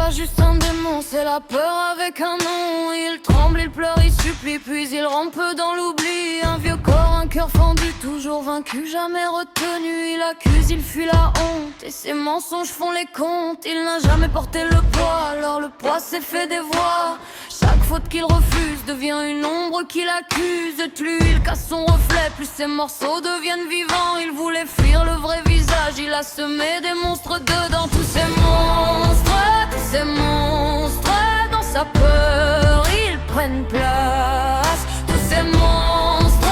pas juste un démon, c'est la peur avec un nom. Il tremble, il pleure, il supplie, puis il rampe dans l'oubli. Un vieux corps, un cœur fendu, toujours vaincu, jamais retenu. Il accuse, il fuit la honte, et ses mensonges font les comptes. Il n'a jamais porté le poids, alors le poids s'est fait des voix. Chaque faute qu'il refuse devient une ombre qui l'accuse. Plus il casse son reflet, plus ses morceaux deviennent vivants. Il voulait fuir le vrai visage, il a semé des monstres dedans. Tous ces monstres dans sa peur, ils prennent place. Tous ces monstres,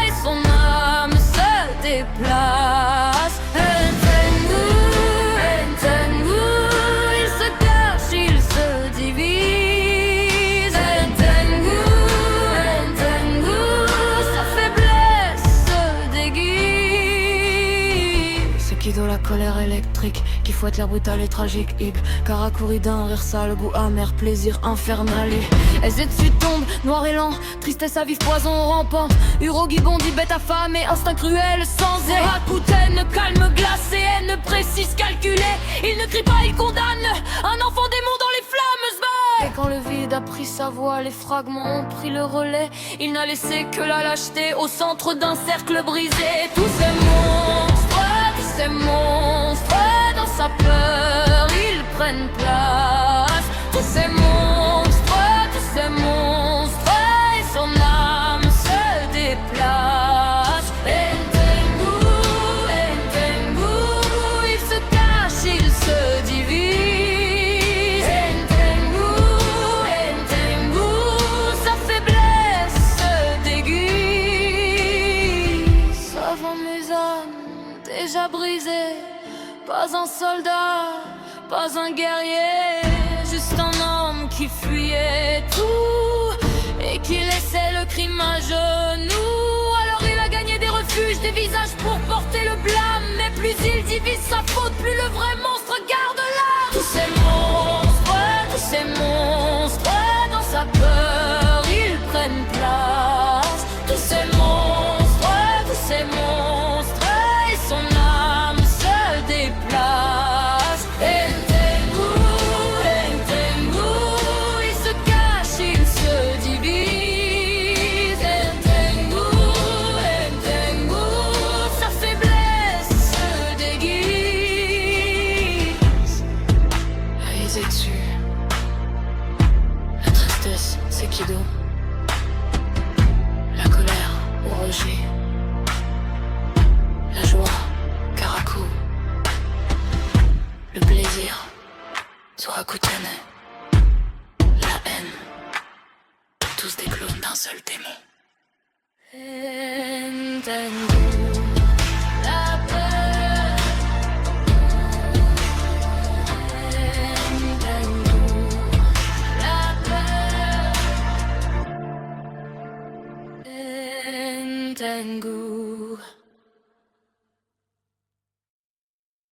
et son âme se déplace. Il se cache, il se divise. Sa faiblesse se déguise. C'est Kido, la colère électrique qui fouette l'air brutal et tragique. Hip, Karakuri d'un rire sale, goût amer, plaisir infernal. Dessus tombe, noir et lent, tristesse à vif, poison rampant. Urogi bondit, bête affamée, instinct cruel sans zé. Rakuten, calme glacé, haine précise, calculée. Il ne crie pas, il condamne, un enfant démon dans les flammes se bat. Et quand le vide a pris sa voix, les fragments ont pris le relais. Il n'a laissé que la lâcheté au centre d'un cercle brisé. Tous ces monstres dans sa peur, ils prennent place. Tous ces monstres, et son âme se déplace. Il se cache, il se divise. Sa faiblesse se déguise. Savant mes âmes déjà brisées. Pas un soldat, pas un guerrier, juste un homme qui fuyait tout et qui laissait le crime à genoux. Alors il a gagné des refuges, des visages pour porter le blâme. Mais plus il divise sa faute, plus le vrai monstre garde l'âme. Tous ces monstres dans sa peur, ils prennent place. Tous ces monstres, et son âme se déplace. Il se cache, il se divise. Sa faiblesse se déguise. Risé dessus. La tristesse, c'est Kido. La colère, Orochi. La joie, Karaku. Le plaisir, Sorakuten. La haine, tous des clones d'un seul démon.